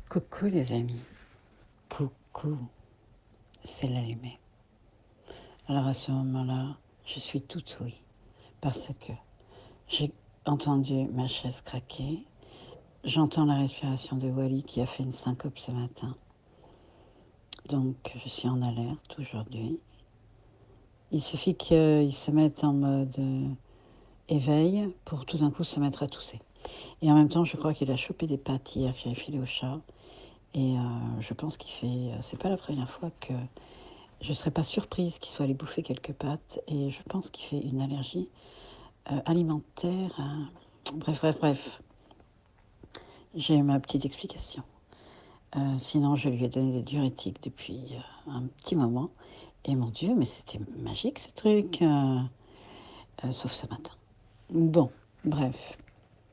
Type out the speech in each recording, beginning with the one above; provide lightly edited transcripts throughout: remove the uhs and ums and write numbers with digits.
Coucou les amis, coucou, c'est l'allumé. Alors à ce moment-là, je suis toute oui, parce que j'ai entendu ma chaise craquer, j'entends la respiration de Wally qui a fait une syncope ce matin. Donc je suis en alerte aujourd'hui. Il suffit qu'il se mette en mode éveil pour tout d'un coup se mettre à tousser. Et en même temps, je crois qu'il a chopé des pattes hier que j'avais filé au chat. Et je pense qu'il fait... c'est pas la première fois que je ne serais pas surprise qu'il soit allé bouffer quelques pâtes. Et je pense qu'il fait une allergie alimentaire. Bref. J'ai ma petite explication. Sinon, je lui ai donné des diurétiques depuis un petit moment. Et mon Dieu, mais c'était magique ce truc. Sauf ce matin. Bon, bref.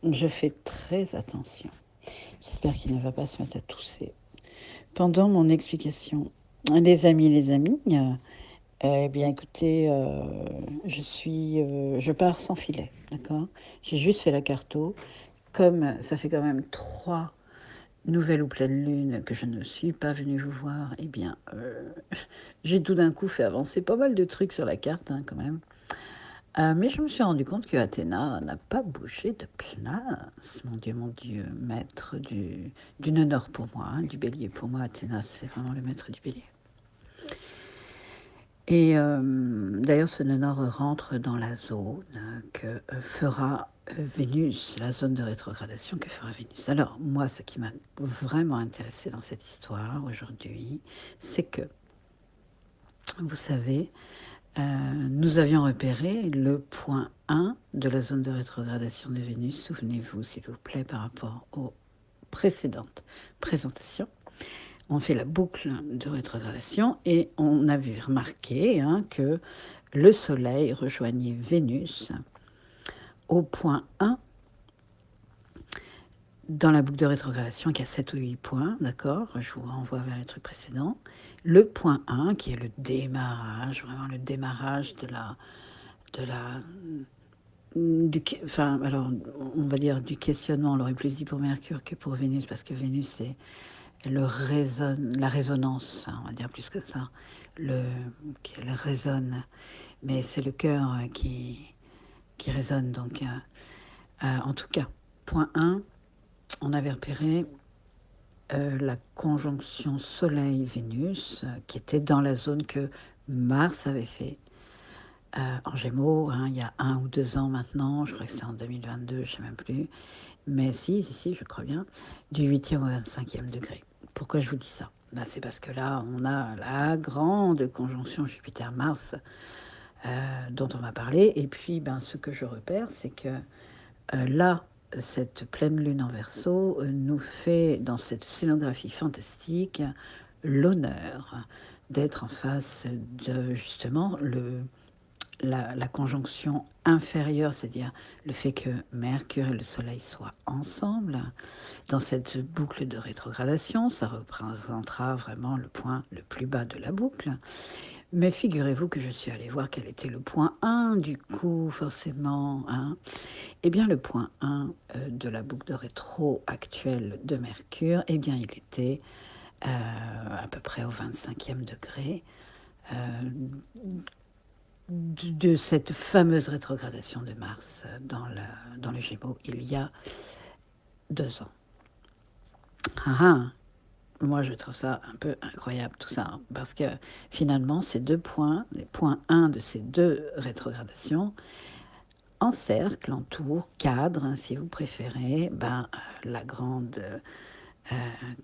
Je fais très attention. J'espère qu'il ne va pas se mettre à tousser. Pendant mon explication, les amis, eh bien, écoutez, je pars sans filet, d'accord? J'ai juste fait la carto. Comme ça fait quand même 3 nouvelles ou pleines lunes que je ne suis pas venue vous voir, eh bien, j'ai tout d'un coup fait avancer pas mal de trucs sur la carte, hein, quand même. Mais je me suis rendu compte que Athéna n'a pas bougé de place. Mon Dieu, maître du nœud nord pour moi, hein, du bélier. Pour moi, Athéna, c'est vraiment le maître du bélier. Et d'ailleurs, ce nœud nord rentre dans la zone que fera Vénus, la zone de rétrogradation que fera Vénus. Alors, moi, ce qui m'a vraiment intéressé dans cette histoire aujourd'hui, c'est que, vous savez, nous avions repéré le point 1 de la zone de rétrogradation de Vénus. Souvenez-vous, s'il vous plaît, par rapport aux précédentes présentations. On fait la boucle de rétrogradation et on avait remarqué que le Soleil rejoignait Vénus au point 1 dans la boucle de rétrogradation qui a 7 ou 8 points, d'accord? Je vous renvoie vers les trucs précédents. Le point 1 qui est le démarrage, vraiment le démarrage alors on va dire du questionnement, on l'aurait plus dit pour Mercure que pour Vénus, parce que Vénus c'est la résonance, on va dire plus que ça, qui résonne, mais c'est le cœur qui résonne. Donc, en tout cas, point 1, on avait repéré la conjonction Soleil-Vénus, qui était dans la zone que Mars avait fait en Gémeaux, il y a 1 ou 2 ans maintenant, je crois que c'était en 2022, je ne sais même plus, mais si, je crois bien, du 8e au 25e degré. Pourquoi je vous dis ça? C'est parce que là, on a la grande conjonction Jupiter-Mars dont on va parler. Et puis, ce que je repère, c'est que là, cette pleine lune en Verseau nous fait, dans cette scénographie fantastique, l'honneur d'être en face de, justement, la conjonction inférieure, c'est-à-dire le fait que Mercure et le Soleil soient ensemble dans cette boucle de rétrogradation. Ça représentera vraiment le point le plus bas de la boucle. Mais figurez-vous que je suis allée voir quel était le point 1 du coup, forcément. Eh bien, le point 1 de la boucle de rétro actuelle de Mercure, eh bien, il était à peu près au 25e degré de cette fameuse rétrogradation de Mars dans le Gémeaux il y a 2 ans. Moi, je trouve ça un peu incroyable tout ça, parce que finalement, ces 2 points, les points 1 de ces 2 rétrogradations, encerclent, entourent, cadrent, si vous préférez, la grande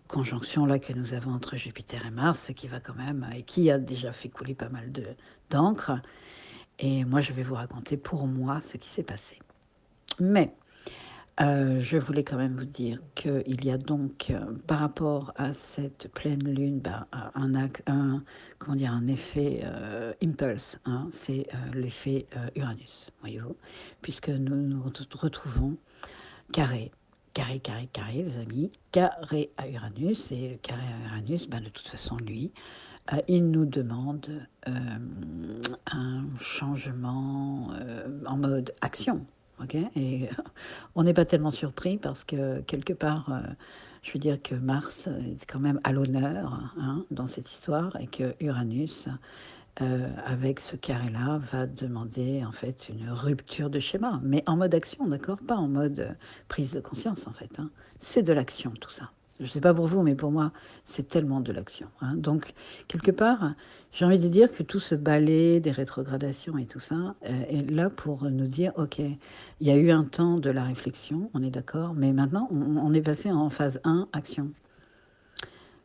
conjonction là que nous avons entre Jupiter et Mars, qui va quand même, et qui a déjà fait couler pas mal d'encre. Et moi, je vais vous raconter pour moi ce qui s'est passé. Mais je voulais quand même vous dire qu'il y a donc, par rapport à cette pleine lune, un effet impulse. C'est l'effet Uranus, voyez-vous, puisque nous nous retrouvons carré, les amis, carré à Uranus. Et le carré à Uranus, de toute façon, lui, il nous demande un changement en mode action. Okay, et on n'est pas tellement surpris parce que quelque part, Je veux dire que Mars est quand même à l'honneur hein, dans cette histoire et que Uranus, avec ce carré-là, va demander en fait une rupture de schéma, mais en mode action, d'accord? Pas en mode prise de conscience en fait. Hein. C'est de l'action tout ça. Je ne sais pas pour vous, mais pour moi, c'est tellement de l'action. Hein. Donc, quelque part, j'ai envie de dire que tout ce balai des rétrogradations et tout ça est là pour nous dire, OK, il y a eu un temps de la réflexion, on est d'accord, mais maintenant, on est passé en phase 1, action.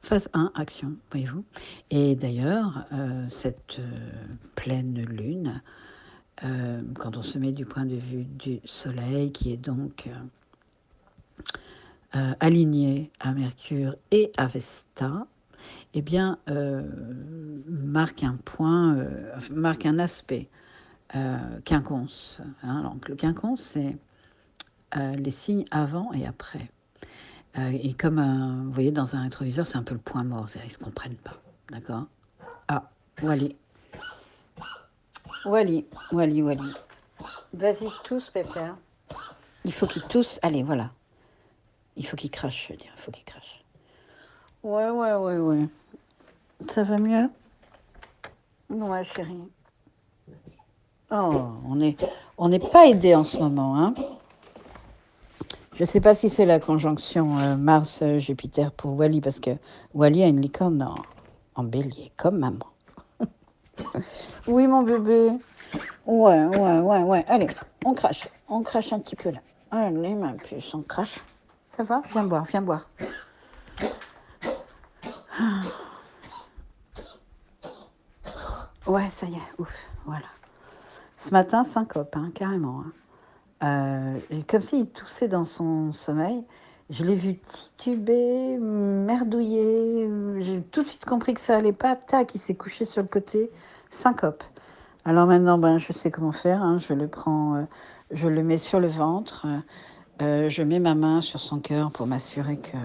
Phase 1, action, voyez-vous. Et d'ailleurs, cette pleine lune, quand on se met du point de vue du Soleil, qui est donc aligné à Mercure et à Vesta, eh bien, marque un point, marque un aspect quinconce. Hein. Donc, le quinconce, c'est les signes avant et après. Et comme, vous voyez, dans un rétroviseur, c'est un peu le point mort, c'est-à-dire qu'ils ne se comprennent pas. D'accord? Ah, Wally. Wally. Vas-y, tous, Pépère. Il faut qu'ils tous... Allez, voilà. Il faut qu'ils crachent, je veux dire. Il faut qu'ils crachent. Ouais. Ça va mieux? Ouais, chérie. Oh, on n'est pas aidé en ce moment, hein. Je ne sais pas si c'est la conjonction Mars-Jupiter pour Wally, parce que Wally a une licorne en bélier, comme maman. Oui, mon bébé. Ouais. Allez, on crache. On crache un petit peu là. Allez, ma puce, on crache. Ça va? Viens boire. Ouais, ça y est, ouf, voilà. Ce matin, syncope, hein, carrément. Hein. Comme s'il toussait dans son sommeil. Je l'ai vu tituber, merdouiller. J'ai tout de suite compris que ça allait pas. Tac, il s'est couché sur le côté. Syncope. Alors maintenant, je sais comment faire. Hein. Je le prends, je le mets sur le ventre. Je mets ma main sur son cœur pour m'assurer que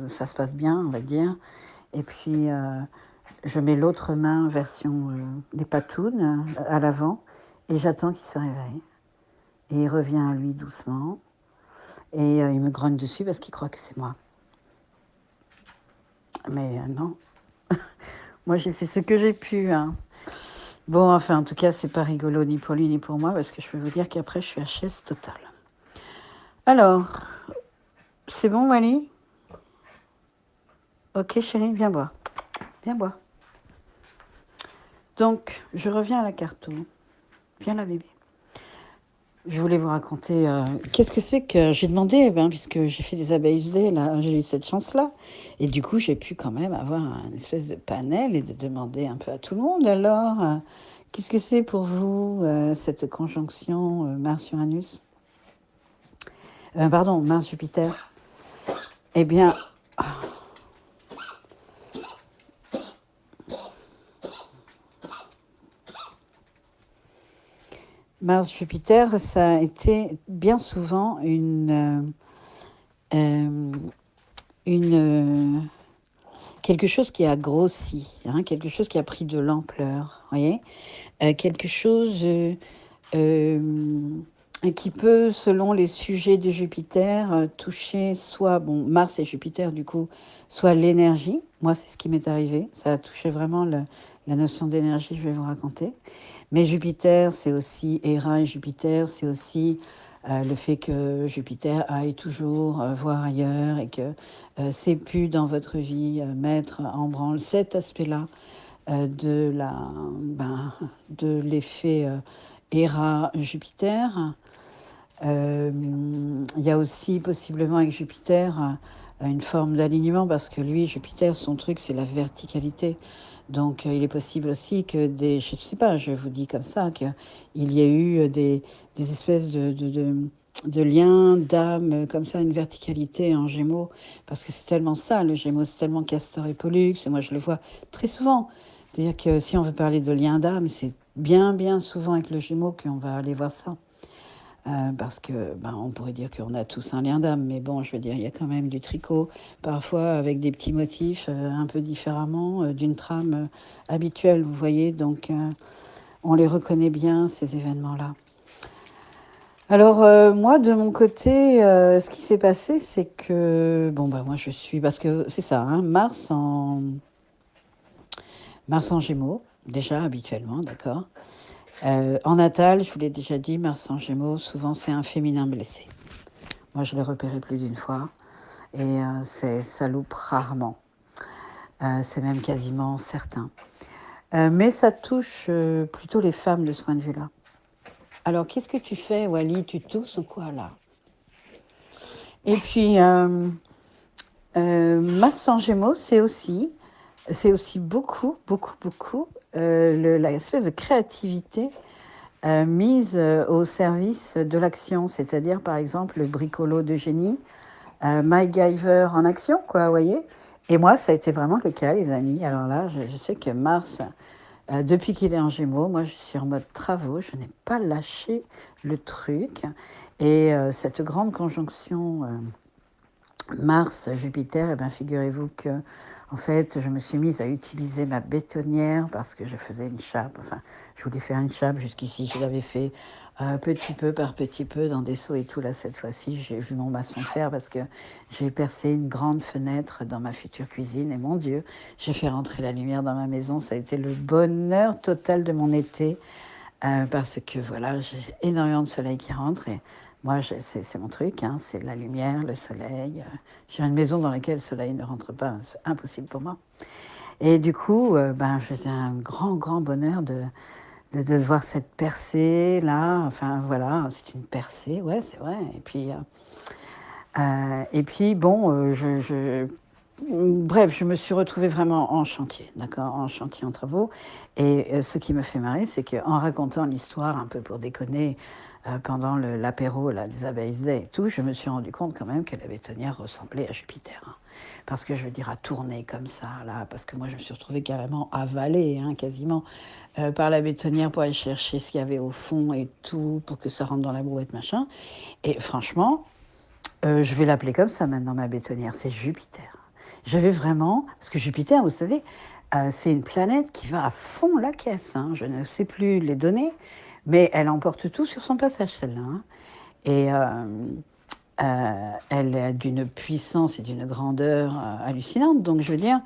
ça se passe bien, on va dire. Et puis, je mets l'autre main, version des patounes, à l'avant. Et j'attends qu'il se réveille. Et il revient à lui doucement. Et il me grogne dessus parce qu'il croit que c'est moi. Mais non. Moi, j'ai fait ce que j'ai pu. Hein. Bon, enfin, en tout cas, c'est pas rigolo ni pour lui ni pour moi parce que je peux vous dire qu'après, je suis HS totale. Alors, c'est bon, Wally? Ok, chérie, viens boire. Donc, je reviens à la cartoon. Viens là, bébé. Je voulais vous raconter qu'est-ce que c'est que j'ai demandé, puisque j'ai fait des abeilles là, j'ai eu cette chance-là. Et du coup, j'ai pu quand même avoir une espèce de panel et de demander un peu à tout le monde. Alors, qu'est-ce que c'est pour vous, cette conjonction Mars-Uranus pardon, Mars-Jupiter. Eh bien... Mars-Jupiter, ça a été bien souvent quelque chose qui a grossi, hein, quelque chose qui a pris de l'ampleur, voyez, quelque chose qui peut, selon les sujets de Jupiter, toucher soit, Mars et Jupiter, du coup, soit l'énergie. Moi, c'est ce qui m'est arrivé. Ça a touché vraiment la notion d'énergie, je vais vous raconter. Mais Jupiter, c'est aussi Héra et Jupiter, c'est aussi le fait que Jupiter aille toujours voir ailleurs et que c'est pu dans votre vie mettre en branle cet aspect-là de l'effet Héra-Jupiter. Il y a aussi possiblement avec Jupiter une forme d'alignement parce que lui, Jupiter, son truc, c'est la verticalité. Donc, il est possible aussi que je ne sais pas, je vous dis comme ça, qu'il y a eu des espèces de liens d'âme, comme ça, une verticalité en Gémeaux, parce que c'est tellement ça, le Gémeaux, c'est tellement Castor et Pollux, et moi je le vois très souvent. C'est-à-dire que si on veut parler de liens d'âme, c'est bien souvent avec le Gémeaux qu'on va aller voir ça. Parce que on pourrait dire qu'on a tous un lien d'âme, mais bon, je veux dire, il y a quand même du tricot, parfois avec des petits motifs un peu différemment d'une trame habituelle, vous voyez, donc on les reconnaît bien, ces événements-là. Alors, moi, de mon côté, ce qui s'est passé, c'est que, bon, bah, moi, je suis, parce que c'est ça, hein, Mars en Gémeaux, déjà habituellement, d'accord. En natal, je vous l'ai déjà dit, Mars en Gémeaux, souvent, c'est un féminin blessé. Moi, je l'ai repéré plus d'une fois, et ça loupe rarement. C'est même quasiment certain. Mais ça touche plutôt les femmes de ce point de vue-là. Alors, qu'est-ce que tu fais, Wally? Tu tousses ou quoi, là? Et puis, Mars en Gémeaux, c'est aussi beaucoup, beaucoup, beaucoup l'espèce de créativité mise au service de l'action, c'est-à-dire par exemple le bricolo de génie, MacGyver en action, quoi, vous voyez. Et moi, ça a été vraiment le cas, les amis. Alors là, je sais que Mars, depuis qu'il est en Gémeaux, moi, je suis en mode travaux, je n'ai pas lâché le truc. Et cette grande conjonction Mars-Jupiter, eh ben, figurez-vous que, en fait, je me suis mise à utiliser ma bétonnière parce que je faisais une chape. Enfin, je voulais faire une chape jusqu'ici. Je l'avais fait petit peu par petit peu dans des seaux et tout. Là, cette fois-ci, j'ai vu mon maçon faire parce que j'ai percé une grande fenêtre dans ma future cuisine. Et mon Dieu, j'ai fait rentrer la lumière dans ma maison. Ça a été le bonheur total de mon été parce que voilà, j'ai énormément de soleil qui rentre et moi, c'est mon truc, hein, c'est la lumière, le soleil. J'ai une maison dans laquelle le soleil ne rentre pas, c'est impossible pour moi. Et du coup, ben, c'était un grand, grand bonheur de voir cette percée là. Enfin voilà, c'est une percée, ouais, c'est vrai. Et puis bon, bref, je me suis retrouvée vraiment en chantier, d'accord, en chantier, en travaux. Et ce qui me fait marrer, c'est qu'en racontant l'histoire un peu pour déconner pendant l'apéro là, des Abeilles Day et tout, je me suis rendu compte quand même que la bétonnière ressemblait à Jupiter. Hein. Parce que je veux dire, à tourner comme ça, là, parce que moi je me suis retrouvée carrément avalée, hein, quasiment, par la bétonnière pour aller chercher ce qu'il y avait au fond et tout, pour que ça rentre dans la brouette, machin. Et franchement, je vais l'appeler comme ça maintenant, ma bétonnière, c'est Jupiter. J'avais vraiment, parce que Jupiter, vous savez, c'est une planète qui va à fond la caisse. Hein. Je ne sais plus les données, mais elle emporte tout sur son passage, celle-là. Hein. Et elle est d'une puissance et d'une grandeur hallucinante. Donc, je veux dire,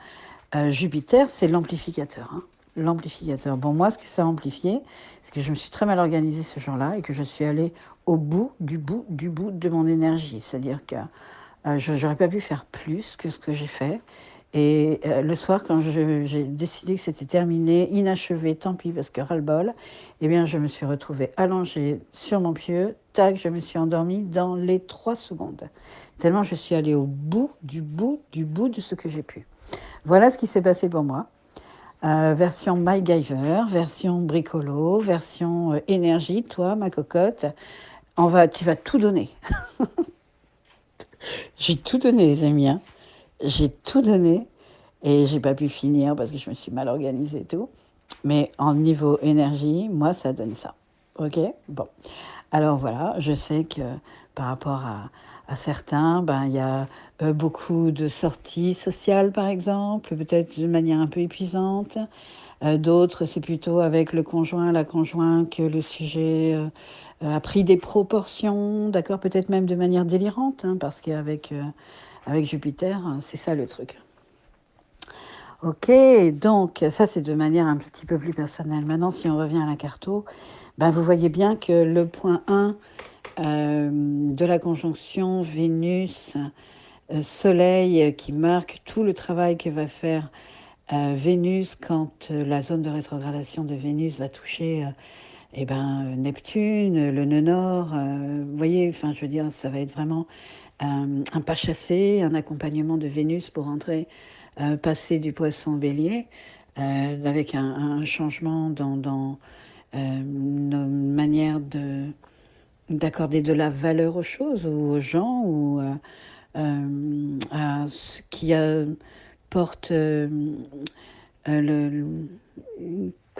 Jupiter, c'est l'amplificateur. Hein. L'amplificateur. Bon, moi, ce que ça a amplifié, c'est que je me suis très mal organisée ce jour-là et que je suis allée au bout du bout du bout de mon énergie. C'est-à-dire que je n'aurais pas pu faire plus que ce que j'ai fait. Et le soir, quand j'ai décidé que c'était terminé, inachevé, tant pis, parce que ras-le-bol, eh bien, je me suis retrouvée allongée sur mon pieu. Tac, je me suis endormie dans les 3 secondes. Tellement je suis allée au bout du bout du bout de ce que j'ai pu. Voilà ce qui s'est passé pour moi. Version MacGyver, version bricolo, version énergie, toi, ma cocotte. Tu vas tout donner. J'ai tout donné, les amis. Hein. J'ai tout donné et j'ai pas pu finir parce que je me suis mal organisée et tout. Mais en niveau énergie, moi, ça donne ça. Ok. Bon. Alors voilà, je sais que par rapport à certains, ben, il y a beaucoup de sorties sociales, par exemple, peut-être de manière un peu épuisante. D'autres, c'est plutôt avec le conjoint, la conjointe, que le sujet a pris des proportions, d'accord, peut-être même de manière délirante, hein, parce qu'avec avec Jupiter, c'est ça le truc. Ok, donc ça c'est de manière un petit peu plus personnelle. Maintenant, si on revient à la carto, ben, vous voyez bien que le point 1 de la conjonction Vénus-Soleil qui marque tout le travail que va faire Vénus quand la zone de rétrogradation de Vénus va toucher eh ben, Neptune, le nœud nord. Vous voyez, enfin, je veux dire, ça va être vraiment un pas chassé, un accompagnement de Vénus pour entrer, passer du poisson au bélier, avec un changement dans nos manières d'accorder de la valeur aux choses ou aux gens ou à ce qui porte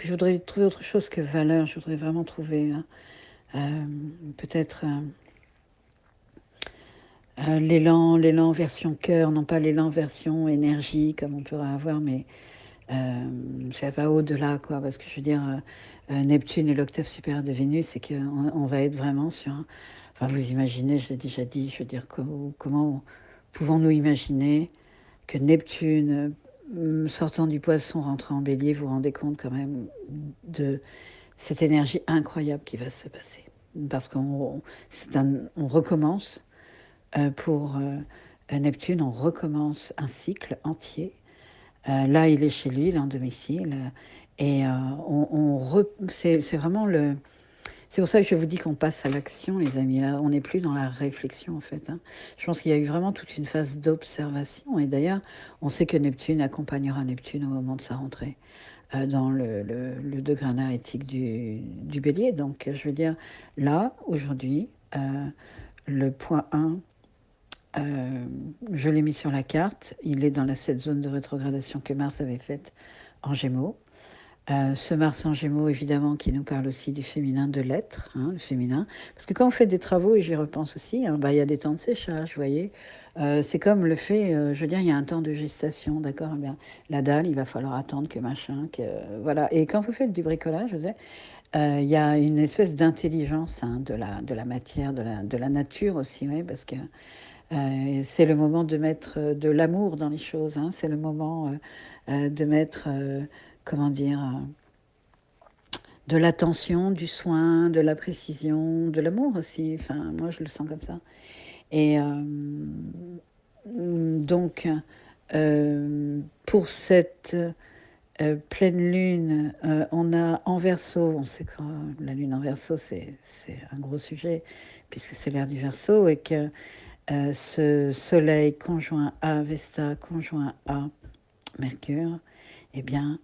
je voudrais trouver autre chose que valeur, je voudrais vraiment trouver peut-être l'élan version cœur, non pas l'élan version énergie comme on pourrait avoir, mais ça va au-delà, quoi, parce que je veux dire, Neptune et l'octave supérieur de Vénus, c'est qu'on va être vraiment sur... Enfin, vous imaginez, je l'ai déjà dit, je veux dire, comment pouvons-nous imaginer que Neptune, sortant du Poisson, rentrant en Bélier, vous vous rendez compte quand même de cette énergie incroyable qui va se passer. Parce qu'on recommence pour Neptune, on recommence un cycle entier. Là, il est chez lui, il est en domicile. Et c'est vraiment le... C'est pour ça que je vous dis qu'on passe à l'action, les amis. Là, on n'est plus dans la réflexion, en fait. Hein. Je pense qu'il y a eu vraiment toute une phase d'observation. Et d'ailleurs, on sait que Neptune accompagnera Neptune au moment de sa rentrée dans le degré énergétique du bélier. Donc, je veux dire, là, aujourd'hui, le point 1, je l'ai mis sur la carte. Il est dans cette zone de rétrogradation que Mars avait faite en Gémeaux. Ce Mars en Gémeaux, évidemment, qui nous parle aussi du féminin, de l'être, hein, le féminin. Parce que quand on fait des travaux, et j'y repense aussi, hein, bah, il y a des temps de séchage, vous voyez. C'est comme le fait, je veux dire, il y a un temps de gestation, d'accord. Eh bien, la dalle, il va falloir attendre que machin, que voilà. Et quand vous faites du bricolage, vous savez, il y a une espèce d'intelligence hein, de la matière, de la nature aussi, ouais, parce que c'est le moment de mettre de l'amour dans les choses, hein, c'est le moment de mettre, comment dire, de l'attention, du soin, de la précision, de l'amour aussi. Enfin, moi, je le sens comme ça. Et donc, pour cette pleine lune, on a en Verseau, on sait que la lune en Verseau, c'est un gros sujet, puisque c'est l'ère du Verseau, et que ce Soleil conjoint à Vesta, conjoint à Mercure, eh bien,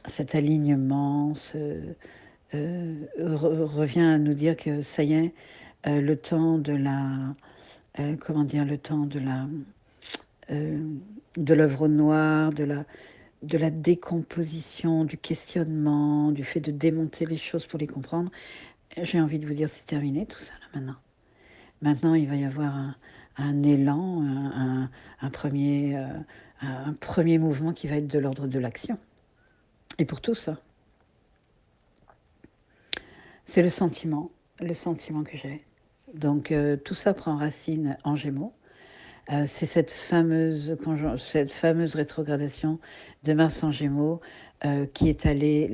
cet alignement revient à nous dire que ça y est, le temps de la, comment dire, le temps de l'œuvre noire, de la décomposition, du questionnement, du fait de démonter les choses pour les comprendre. J'ai envie de vous dire, c'est terminé tout ça là maintenant. Maintenant, il va y avoir un élan, un premier mouvement qui va être de l'ordre de l'action. Et pour tout ça, c'est le sentiment que j'ai. Donc tout ça prend racine en Gémeaux. C'est cette fameuse rétrogradation de Mars en Gémeaux qui est allée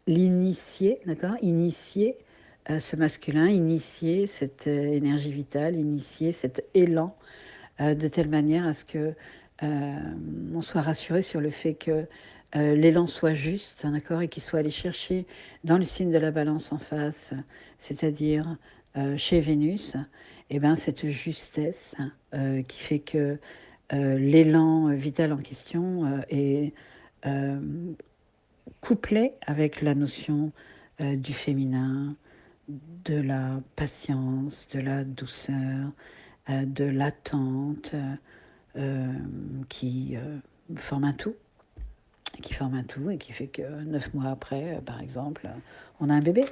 l'initier, d'accord, initier ce masculin, initier cette énergie vitale, initier cet élan de telle manière à ce que on soit rassuré sur le fait que l'élan soit juste, d'accord, et qu'il soit allé chercher dans le signe de la Balance en face, c'est-à-dire chez Vénus, et ben cette justesse qui fait que l'élan vital en question est couplé avec la notion du féminin, de la patience, de la douceur, de l'attente, qui forme un tout. Qui forme un tout et qui fait que 9 mois après, par exemple, on a un bébé.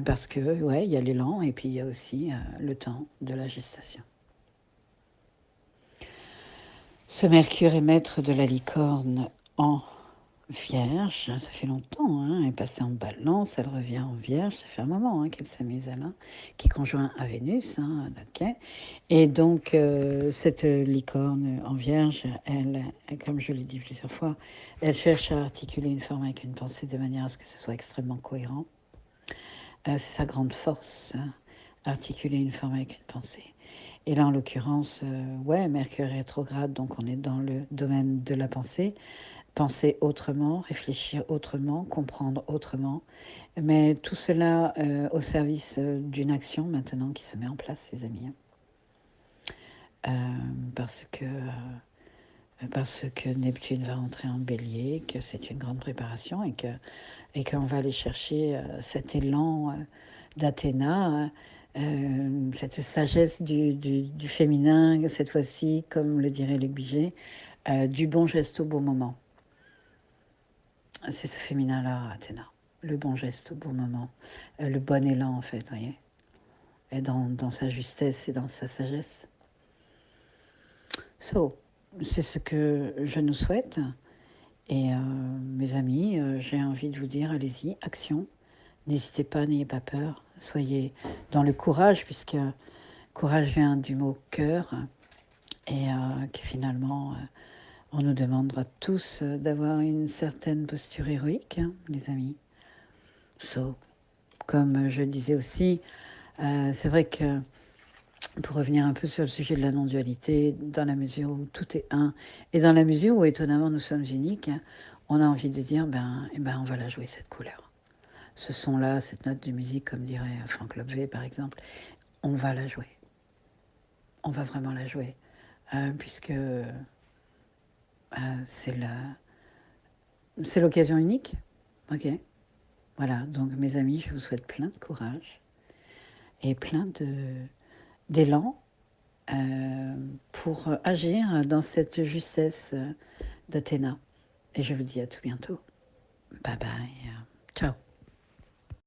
Parce que, ouais, il y a l'élan et puis il y a aussi le temps de la gestation. Ce Mercure est maître de la licorne en Vierge, ça fait longtemps, hein, elle est passée en Balance, elle revient en Vierge, ça fait un moment hein, qu'elle s'amuse là, qui est conjoint à Vénus, hein, okay. Et donc cette licorne en Vierge, elle, comme je l'ai dit plusieurs fois, elle cherche à articuler une forme avec une pensée de manière à ce que ce soit extrêmement cohérent. C'est sa grande force, hein, articuler une forme avec une pensée. Et là, en l'occurrence, ouais, Mercure est rétrograde, donc on est dans le domaine de la pensée. Penser autrement, réfléchir autrement, comprendre autrement. Mais tout cela au service d'une action maintenant qui se met en place, les amis. Parce que Neptune va entrer en bélier, que c'est une grande préparation et qu'on va aller chercher cet élan d'Athéna, cette sagesse du féminin, cette fois-ci, comme le dirait Luc Biget, du bon geste au bon moment. C'est ce féminin-là, Athéna. Le bon geste au bon moment. Le bon élan, en fait, vous voyez. Et dans sa justesse et dans sa sagesse. So, c'est ce que je nous souhaite. Et mes amis, j'ai envie de vous dire, allez-y, action. N'hésitez pas, n'ayez pas peur. Soyez dans le courage, puisque courage vient du mot cœur, et que finalement, on nous demandera tous d'avoir une certaine posture héroïque, hein, les amis. So, comme je disais aussi, c'est vrai que pour revenir un peu sur le sujet de la non-dualité, dans la mesure où tout est un, et dans la mesure où étonnamment nous sommes uniques, on a envie de dire, on va la jouer cette couleur. Ce son-là, cette note de musique, comme dirait Franck Lobvé par exemple, on va la jouer. On va vraiment la jouer. Puisque c'est l'occasion unique. Ok. Voilà, donc mes amis, je vous souhaite plein de courage et plein d'élan pour agir dans cette justesse d'Athéna. Et je vous dis à tout bientôt. Bye bye. Ciao.